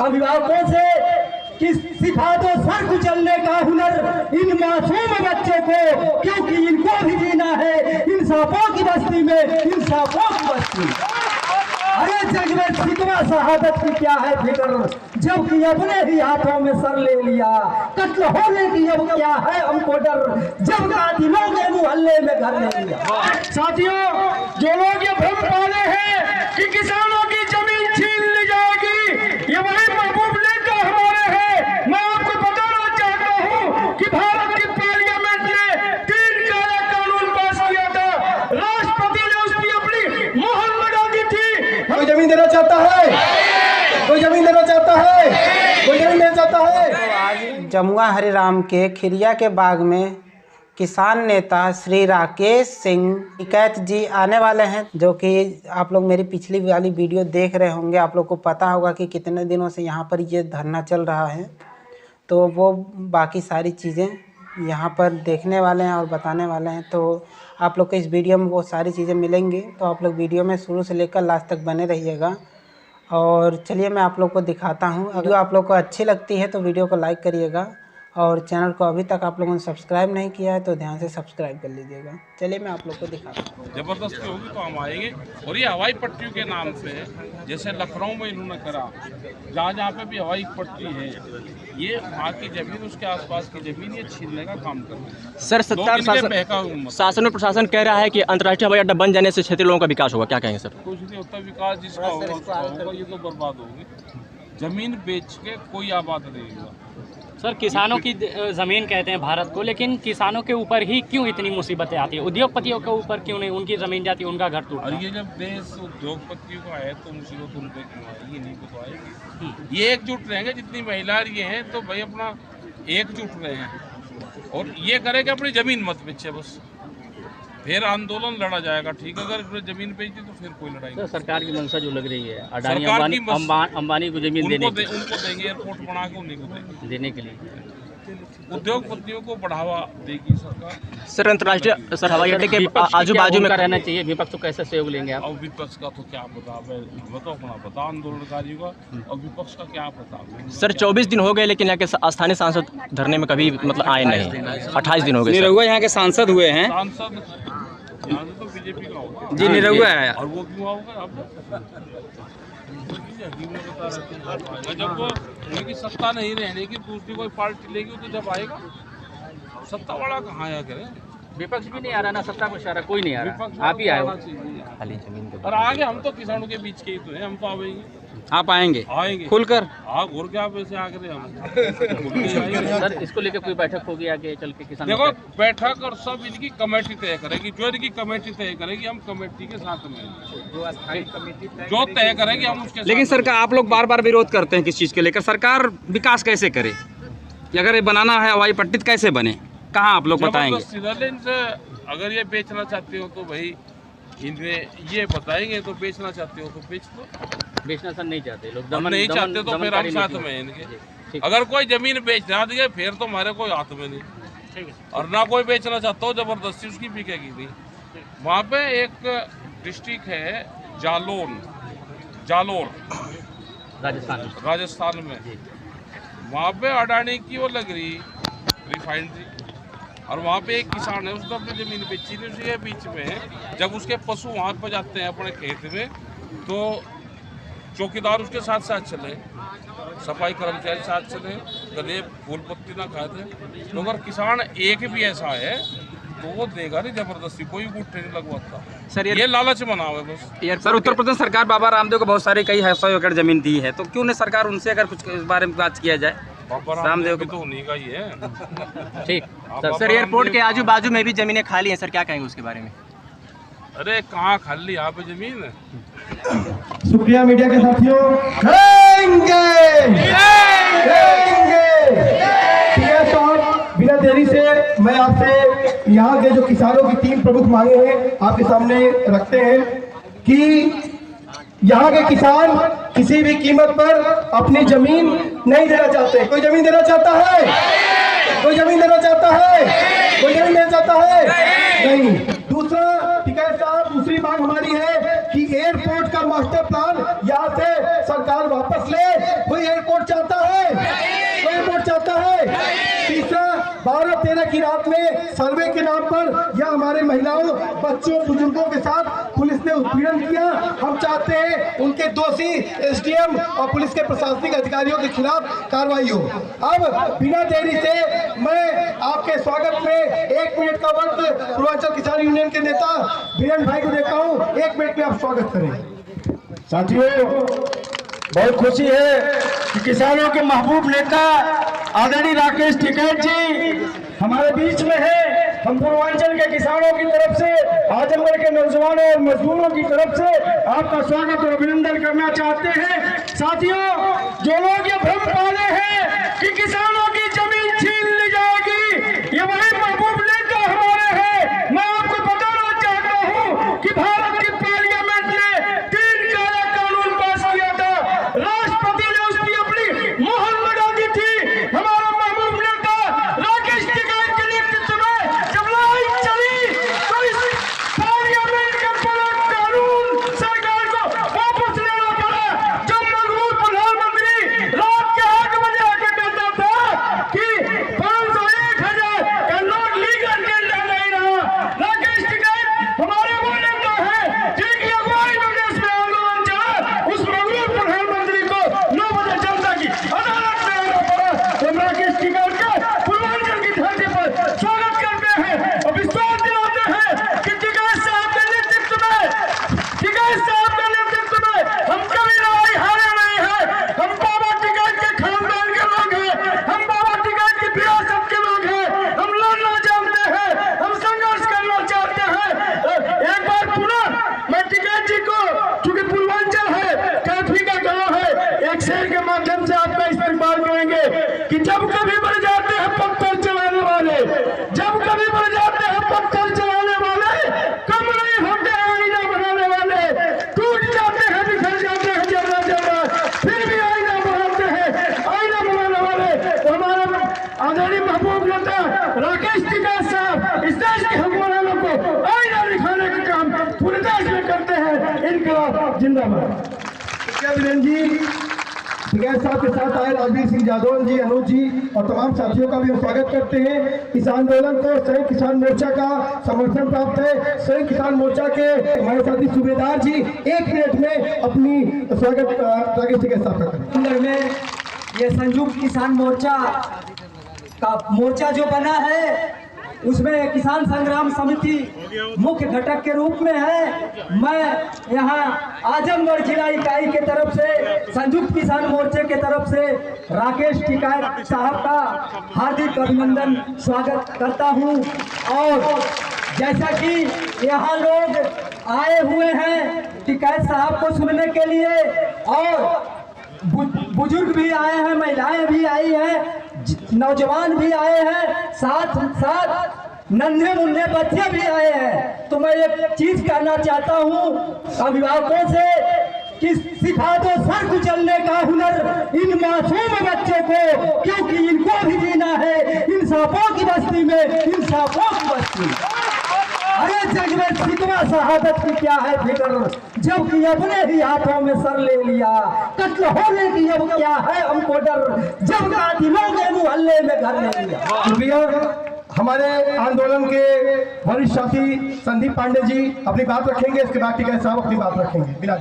अभिभावकों से कि सिखा दो सर कुचलने का हुनर इन मासूम बच्चों को, क्योंकि इनको भी जीना है इंसाफों की बस्ती में, इंसाफों की बस्ती। अरे जग में शिकवा शहादत की क्या है फिक्र, जबकि अपने ही हाथों में सर ले लिया। कत्ल होने की अब क्या है हमको डर, जब कातिलों के मुहल्ले में घर ले लिया। साथियों, जो लोग ये भ्रम पाले हैं कि किसानों की जमीन छीन ली जाएगी, ये वही महबूब नेता हमारे हैं। मैं आपको बताना चाहता हूँ कि भारत की पार्लियामेंट ने 3 काला कानून पास किया था, राष्ट्रपति ने उस पर अपनी मोहर लगा दी थी। कोई जमीन देना चाहता है? कोई जमीन देना चाहता है? कोई जमीन देना चाहता है? जमुआ हरिराम के खिरिया के बाग में किसान नेता श्री राकेश सिंह टिकैत जी आने वाले हैं, जो कि आप लोग मेरी पिछली वाली वीडियो देख रहे होंगे। आप लोग को पता होगा कि कितने दिनों से यहाँ पर ये धरना चल रहा है, तो वो बाकी सारी चीज़ें यहाँ पर देखने वाले हैं और बताने वाले हैं। तो आप लोग को इस वीडियो में वो सारी चीज़ें मिलेंगी, तो आप लोग वीडियो में शुरू से लेकर लास्ट तक बने रहिएगा। और चलिए मैं आप लोग को दिखाता हूँ। अगर आप लोग को अच्छी लगती है तो वीडियो को लाइक करिएगा, और चैनल को अभी तक आप लोगों ने सब्सक्राइब नहीं किया है तो ध्यान से सब्सक्राइब कर लीजिएगा। चलिए मैं आप लोग को दिखाता हूँ। जबरदस्ती होगी तो हम आएंगे। और ये हवाई पट्टियों के नाम से, जैसे लखनऊ में इन्होंने करा, जहाँ जहाँ पे भी हवाई पट्टी है, ये वहाँ की जमीन, उसके आसपास की जमीन ये छीनने का काम कर रहे हैं। सर, सत्तार शासन में प्रशासन कह रहा है कि अंतर्राष्ट्रीय हवाई अड्डा बन जाने से क्षेत्रीय लोगों का विकास होगा, क्या कहेंगे सर? कुछ नहीं होता, विकास जिसका होगा उसका होगा, ये तो बर्बाद होगी। जमीन बेच के कोई आबाद नहीं हुआ। सर, किसानों की ज़मीन कहते हैं भारत को, लेकिन किसानों के ऊपर ही क्यों इतनी मुसीबतें आती है? उद्योगपतियों के ऊपर क्यों नहीं? उनकी ज़मीन जाती है, उनका घर टूटता है। और ये जब देश उद्योगपतियों का है तो मुसीबत उन पे क्यों आएगी? नहीं तो आएगी। ये एकजुट रहेंगे, जितनी महिला ये हैं तो भाई अपना एकजुट रहे हैं और ये करेंगे अपनी ज़मीन मत बेचे, बस फिर आंदोलन लड़ा जाएगा। ठीक है, अगर जमीन बेचती तो फिर कोई लड़ाई नहीं। सरकार की मंशा जो लग रही है अडानी अंबानी को जमीन उनको देंगे, एयरपोर्ट बना के उन्हीं को देने के लिए, उद्योगपतियों को बढ़ावा देगी सरकार। सर, अंतर्राष्ट्रीय सर हवाई अड्डे के आजू बाजू में रहना चाहिए, विपक्ष को कैसे सहयोग लेंगे आप? और विपक्ष का तो क्या पता, बताओ अपना पता आंदोलनकारियों का, और विपक्ष का क्या पता। सर, 24 दिन हो गए लेकिन यहाँ के स्थानीय सांसद धरने में कभी मतलब आए नहीं। 28 दिन हो गए। निरहुआ यहाँ के सांसद हुए हैं। सांसद यहाँ से तो बीजेपी का होगा जी, निरहुआ है। और वो क्यों होगा? जब वो उनकी सत्ता नहीं रहने की दूसरी कोई पार्टी लेगी तो जब आएगा। सत्ता वाला कहाँ आया करे? विपक्ष भी नहीं आ रहा ना, सत्ता को इशारा कोई नहीं आ रहा, आप ही आए हो। खाली जमीन के और आगे हम तो किसानों के बीच के ही तो हैं, हम तो आएंगे। आप आएंगे खुलकर? हाँ, घूर के आप ऐसे आगे हम सर, इसको लेकर कोई बैठक होगी आगे चल के? किसान देखो, बैठक और सब इनकी कमेटी तय करेगी, जो इनकी कमेटी तय करेगी हम कमेटी के साथ में, जो तय करेगी हम उसके। लेकिन सरकार, आप लोग बार बार विरोध करते हैं किस चीज़ के लेकर? सरकार विकास कैसे करे? अगर ये बनाना है हवाई पट्टी तो कैसे बने? कहाँ आप लोग बताएंगे? इनसे अगर ये बेचना चाहते हो तो भाई इन्हें ये बताएंगे, तो बेचना चाहते हो तो बेच दो। बेचना सर नहीं चाहते लोग, नहीं चाहते तो फिर हम साथ में हैं इनके। अगर कोई जमीन बेचना दिए फिर तो हमारे कोई हाथ में नहीं, और ना कोई बेचना चाहता हो जबरदस्ती उसकी बिकेगी नहीं। वहाँ पे एक डिस्ट्रिक्ट है जालोर राजस्थान में, वहाँ पे अडानी की वो लग रही रिफाइनरी, और वहाँ पे एक किसान है, उसने अपनी जमीन बेची नहीं। उसी के बीच में जब उसके पशु वहाँ पर जाते हैं अपने खेत में, तो चौकीदार उसके साथ साथ चले, सफाई कर्मचारी साथ चले, कदे फूल पत्ती ना खाते। तो अगर किसान एक भी ऐसा है तो वो देगा नहीं जबरदस्ती, कोई गुट्टे नहीं लगवाता। सर, ये लालच बनाओ है बस। सर, उत्तर प्रदेश सरकार बाबा रामदेव को बहुत सारे कई 100 एकड़ जमीन दी है, तो क्यों नहीं सरकार उनसे अगर कुछ इस बारे में बात किया जाए? बाबा रामदेव की तो उन्हीं का ही है। ठीक सर, एयरपोर्ट के आजू बाजू में भी जमीनें खाली हैं, सर क्या कहेंगे उसके बारे में? अरे कहाँ खाली यहाँ पे जमीन है? शुक्रिया मीडिया के साथियों। ठीक है, तो बिना देरी से मैं आपसे यहाँ के जो किसानों की 3 प्रमुख मांगे हैं आपके सामने रखते हैं कि यहाँ के किसान किसी भी कीमत पर अपनी जमीन नहीं देना चाहते। कोई जमीन देना चाहता है? कोई जमीन देना चाहता है? कोई जमीन देना चाहता है? नहीं। दूसरा, टिकैत साहब, दूसरी मांग हमारी है कि एयरपोर्ट का मास्टर प्लान यहाँ से सरकार वापस ले। कोई एयरपोर्ट 12-13 की रात में सर्वे के नाम पर या हमारे महिलाओं, बच्चों, बुजुर्गों के साथ पुलिस ने उत्पीड़न किया। हम चाहते हैं उनके दोषी एसडीएम और पुलिस के प्रशासनिक अधिकारियों के खिलाफ कार्रवाई हो। अब बिना देरी से मैं आपके स्वागत में 1 मिनट का वक्त पूर्वांचल किसान यूनियन के नेता बीरेन भाई को देता हूँ। 1 मिनट में आप स्वागत करें। साथियों, बहुत खुशी है कि किसानों के महबूब नेता आदरणीय राकेश टिकैत जी हमारे बीच में है। हम पूर्वांचल के किसानों की तरफ से, आजमगढ़ के नौजवानों और मजदूरों की तरफ से आपका स्वागत और अभिनंदन करना चाहते हैं। साथियों, जो लोग ये भ्रम पाले हैं कि किसानों की जमीन छीन ली जाएगी, ये वही महबूब नेता हमारे हैं। मैं आपको बताना चाहता हूँ कि भारत की पार्लियामेंट ने 3 काला कानून पास किया था। राष्ट्रपति ने उसकी अपनी मोहर लगा दी थी। हमारा महबूब नेता राकेश टिकैत के नेतृत्व में जब लड़ाई चली तो इस पार्लियामेंट का पूरा कानून सरकार को वापस लेना पड़ा। जब मजबूर प्रधानमंत्री रात के 8 बजे आके कहता था कि 500 1000 का नोट लीगल टेंडर नहीं रहा। राकेश टिकैत हमारे वो नेता है जिनकी अगुवाई में देश में आंदोलन चला। उस मजबूर प्रधानमंत्री को 9 बजे जनता की अदालत में आना पड़ा। हम राकेश टिकैत का पूर्वांचल की धरती पर स्वागत करते हैं और विश्वास दिलाते हैं कि टिकैत साहब के नेतृत्व में हम कभी लड़ाई हारे नहीं है। हम बाबा टिकैत के खानदान के लोग हैं। हम बाबा टिकैत की विरासत के लोग हैं। हम लड़ना जानते हैं, हम संघर्ष करना चाहते हैं। एक बार पुनः मैं टिकैत जी को, चूंकि पूर्वांचल है, काफी का गांव है, एक शेर के माध्यम से आपका इस्तेमाल करेंगे कि जब कभी बढ़ जाते हैं पत्थर चलाने वाले, जब कभी बढ़ जाते हैं पत्थर चलाने वाले, कम नहीं होते आईना बनाने वाले। टूट जाते हैं, बिखर जाते हैं जरा जरा, फिर भी आईना बनाते हैं, आईना बनाने वाले। तो हमारा आदरणीय महबूब नेता राकेश टिकैत साहब इस देश के हुक्मरानों को आईना दिखाने का काम पूरे देश में करते हैं। इनकलाब जिंदाबाद। बीरेन जी, टिकैत साहब के साथ आए राजवीर सिंह जादौन जी, अनुज जी और तमाम साथियों का भी हम स्वागत करते हैं। इस आंदोलन को संयुक्त किसान मोर्चा का समर्थन प्राप्त है। संयुक्त किसान मोर्चा के हमारे साथी सूबेदार जी 1 मिनट में अपनी स्वागत राकेश टिकैत साहब का करें। अंदर में ये संयुक्त किसान मोर्चा का मोर्चा जो बना है उसमें किसान संग्राम समिति मुख्य घटक के रूप में है। मैं यहाँ आजमगढ़ जिला इकाई के तरफ से, संयुक्त किसान मोर्चे के तरफ से राकेश टिकैत साहब का हार्दिक अभिनंदन स्वागत करता हूँ। और जैसा कि यहाँ लोग आए हुए हैं टिकैत साहब को सुनने के लिए, और बुजुर्ग भी आए हैं, महिलाएं भी आई हैं, नौजवान भी आए हैं, साथ साथ नन्हे मुन्ने बच्चे भी आए हैं। तो मैं एक चीज कहना चाहता हूँ अभिभावकों से कि सिखा दो सर कुचलने का हुनर इन मासूम बच्चों को, क्योंकि इनको भी जीना है इंसाफों की बस्ती में, इंसाफों की बस्ती। अरे जग में सिकवा शहादत की क्या है फिक्र, जबकि अपने ही हाथों में सर ले लिया। कत्ल होने की अब क्या है हमको डर, जब कातिलों के मुहल्ले में घर ले लिया। शुक्रिया। हमारे आंदोलन के वरिष्ठ साथी संदीप पांडे जी अपनी बात रखेंगे, इसके बाद टिकैत साहब अपनी बात रखेंगे। बिना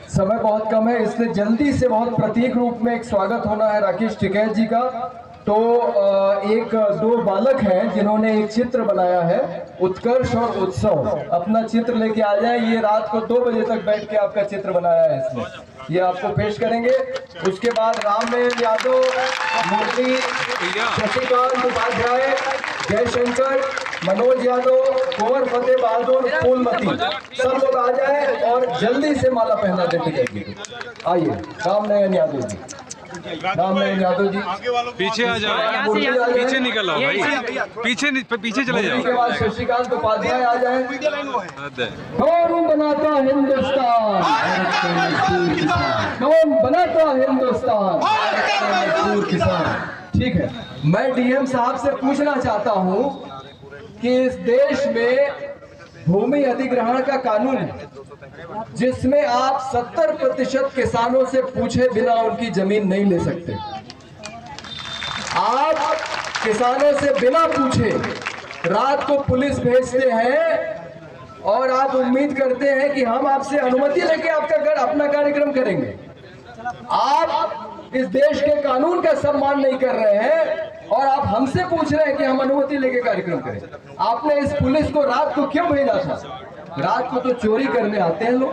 समय बहुत कम है, इसलिए जल्दी से बहुत प्रतीक रूप में एक स्वागत होना है राकेश टिकैत जी का। तो एक 2 बालक हैं जिन्होंने एक चित्र बनाया है, उत्कर्ष और उत्सव। अपना चित्र लेके आ जाए, ये रात को 2 बजे तक बैठ के आपका चित्र बनाया है इसने, ये आपको पेश करेंगे। उसके बाद रामनारायण यादव, मूर्ति, शशिकांत उपाध्याय, जयशंकर, मनोज यादव, कुंवर फतेह बहादुर, फूलमती, सब लोग आ जाए और जल्दी से माला पहना दे टिकैत जी को। आइए रामनारायण यादव जी, रामनारायण यादव जी पीछे आ जाओ, पीछे निकल आओ भाई, पीछे चले जाओ। उसके बाद शशिकांत उपाध्याय आ जाए। कौन बनाता हिंदुस्तान, कौन बनाता हिंदुस्तान, ठीक है। मैं डीएम साहब से पूछना चाहता हूं कि इस देश में भूमि अधिग्रहण का कानून है जिसमें आप 70% किसानों से पूछे बिना उनकी जमीन नहीं ले सकते। आप किसानों से बिना पूछे रात को पुलिस भेजते हैं और आप उम्मीद करते हैं कि हम आपसे अनुमति लेके अपना कार्यक्रम करेंगे। आप इस देश के कानून का सम्मान नहीं कर रहे हैं और आप हमसे पूछ रहे हैं कि हम अनुमति लेके कार्यक्रम करें। आपने इस पुलिस को रात को क्यों भेजा था? रात को तो चोरी करने आते हैं लोग।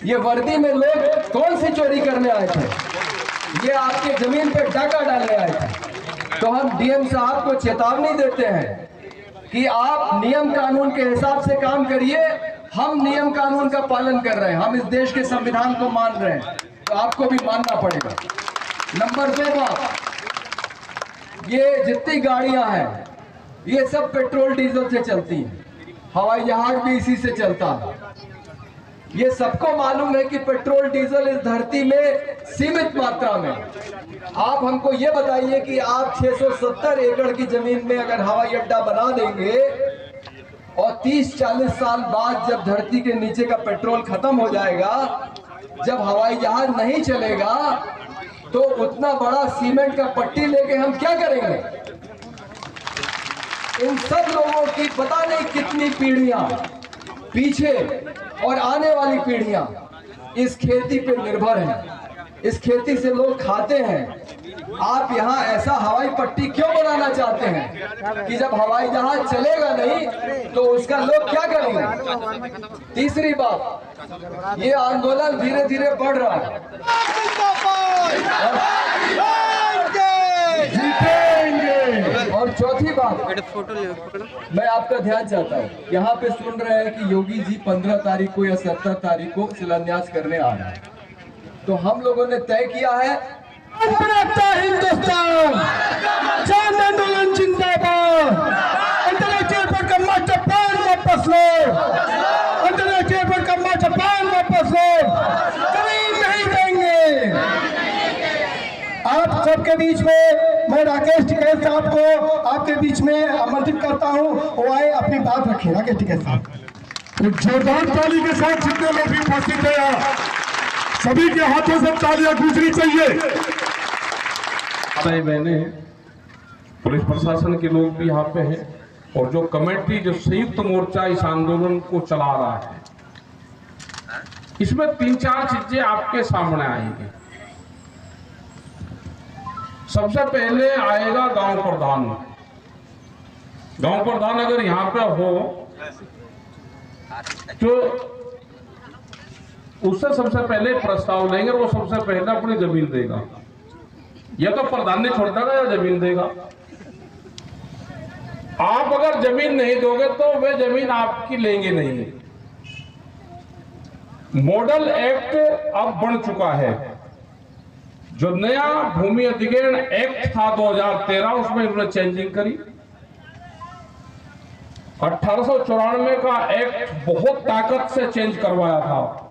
ये वर्दी में लोग कौन सी चोरी करने आए थे? ये आपके जमीन पे डाका डालने आए थे। तो हम डीएम साहब को चेतावनी देते हैं कि आप नियम कानून के हिसाब से काम करिए। हम नियम कानून का पालन कर रहे हैं, हम इस देश के संविधान को मान रहे हैं, तो आपको भी मानना पड़ेगा। नंबर 2 बात, ये जितनी गाड़ियां हैं ये सब पेट्रोल डीजल से चलती हैं, हवाई जहाज भी इसी से चलता है। ये सबको मालूम है कि पेट्रोल डीजल इस धरती में सीमित मात्रा में। आप हमको ये बताइए कि आप 670 एकड़ की जमीन में अगर हवाई अड्डा बना देंगे और 30-40 साल बाद जब धरती के नीचे का पेट्रोल खत्म हो जाएगा, जब हवाई जहाज नहीं चलेगा, तो उतना बड़ा सीमेंट का पट्टी लेके हम क्या करेंगे? इन सब लोगों की पता नहीं कितनी पीढ़ियां पीछे और आने वाली पीढ़ियां इस खेती पे निर्भर हैं, इस खेती से लोग खाते हैं। आप यहाँ ऐसा हवाई पट्टी क्यों बनाना चाहते हैं कि जब हवाई जहाज चलेगा नहीं तो उसका लोग क्या करेंगे? तीसरी बात, ये आंदोलन धीरे धीरे बढ़ रहा है। जीतेंगे। और चौथी बात, मैं आपका ध्यान चाहता हूँ, यहाँ पे सुन रहे हैं कि योगी जी 15 तारीख को या 17 तारीख को शिलान्यास करने आ रहे हैं। तो हम लोगों ने तय किया है, हिंदुस्तान जन आंदोलन जिंदाबाद। अंतर्राष्ट्रीय एयरपोर्ट का मास्टर प्लान वापस लो, अंतर्राष्ट्रीय एयरपोर्ट का मास्टर प्लान वापस लो, जमीन नहीं देंगे। आप सबके बीच में मैं राकेश टिकैत साहब को आपके बीच में आमंत्रित करता हूं, वो आए अपनी बात रखें। राकेश टिकैत साहब, जोरदार ताली के साथ जितने लोग भी उपस्थित हैं, सभी के हाथों से तालियां गूंजनी चाहिए। मैंने पुलिस प्रशासन के लोग भी यहाँ पे हैं और जो कमेटी, जो संयुक्त मोर्चा इस आंदोलन को चला रहा है, इसमें 3-4 चीजें आपके सामने आएंगी। सबसे पहले आएगा गांव प्रधान। गांव प्रधान अगर यहाँ पे हो तो उससे सबसे पहले प्रस्ताव लेंगे, वो सबसे पहले अपनी जमीन देगा। या तो प्रधान ने छोड़ देगा या जमीन देगा। आप अगर जमीन नहीं दोगे तो वे जमीन आपकी लेंगे नहीं। मॉडल एक्ट अब बन चुका है। जो नया भूमि अधिग्रहण एक्ट था 2013, उसमें इन्होंने चेंजिंग करी। 1894 का एक्ट बहुत ताकत से चेंज करवाया था,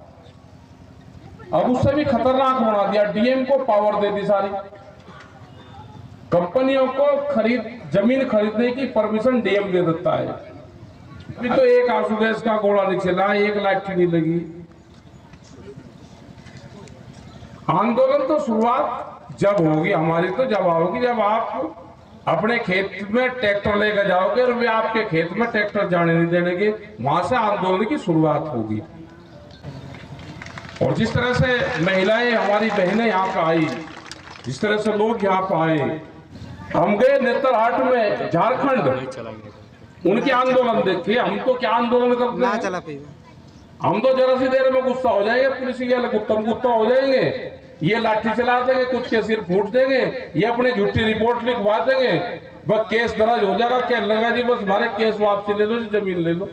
अब उससे भी खतरनाक बना दिया। डीएम को पावर दे दी सारी। कंपनियों को जमीन खरीदने की परमिशन डीएम दे देता है। अभी तो एक आंसू गैस का गोला नहीं चला, एक लाठी नहीं लगी। आंदोलन तो शुरुआत जब होगी हमारी, तो जब होगी जब आप अपने खेत में ट्रैक्टर लेकर जाओगे और वे आपके खेत में ट्रैक्टर जाने नहीं देंगे, वहां से आंदोलन की शुरुआत होगी। और जिस तरह से महिलाएं, हमारी बहनें यहाँ पे आई, जिस तरह से लोग यहाँ पे आए, हम गए नेतरहाट में, झारखंड, उनके आंदोलन देखे। हम तो क्या आंदोलन करते हैं, हम तो जरा सी देर में गुस्सा हो जाएंगे, पुलिस के गुत्ता हो जाएंगे, ये लाठी चला देंगे, कुछ के सिर फूट देंगे, ये अपनी झूठी रिपोर्ट लिखवा देंगे, बस केस दर्ज हो जाएगा। क्या लगा जी, बस हमारे केस वापसी ले लो, जमीन ले लो।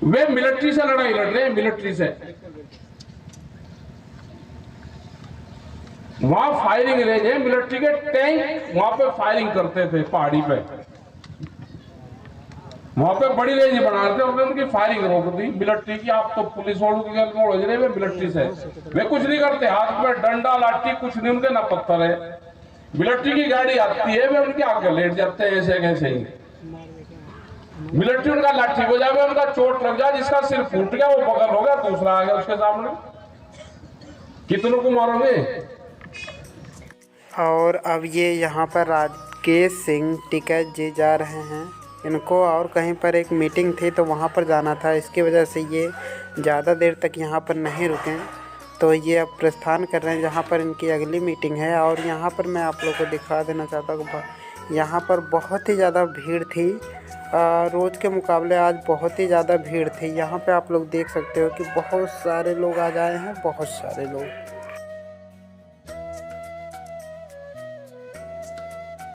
वे मिलिट्री से लड़ाई लड़ रहे हैं, मिलिट्री से। वहां फायरिंग रेंज है, मिलिट्री के टैंक वहां पे फायरिंग करते थे पहाड़ी पे। वहां पे बड़ी रेंज बना रहे थे, उन्होंने उनकी फायरिंग रोक दी मिलिट्री की। आप तो पुलिस वालों की गल मोड़ रहे हैं, मिलिट्री से वे कुछ नहीं करते, हाथ में डंडा लाठी कुछ नहीं, उनके ना पत्थर है। मिलिट्री की गाड़ी आती है, वे उनके आगे लेट जाते हैं ऐसे कैसे ही। मिलिट्री उनका लाठी बजा, उनका चोट लग जाए, जिसका सिर फूट गया वो बगल हो गया, दूसरा आ गया उसके सामने। कितनों को मारोगे? और अब ये यहाँ पर राकेश सिंह टिकैत जी जा रहे हैं। इनको और कहीं पर एक मीटिंग थी तो वहाँ पर जाना था, इसकी वजह से ये ज़्यादा देर तक यहाँ पर नहीं रुके, तो ये अब प्रस्थान कर रहे हैं जहाँ पर इनकी अगली मीटिंग है। और यहाँ पर मैं आप लोगों को दिखा देना चाहता हूँ, यहाँ पर बहुत ही ज़्यादा भीड़ थी। रोज़ के मुकाबले आज बहुत ही ज़्यादा भीड़ थी। यहाँ पे आप लोग देख सकते हो कि बहुत सारे लोग आ जाए हैं, बहुत सारे लोग।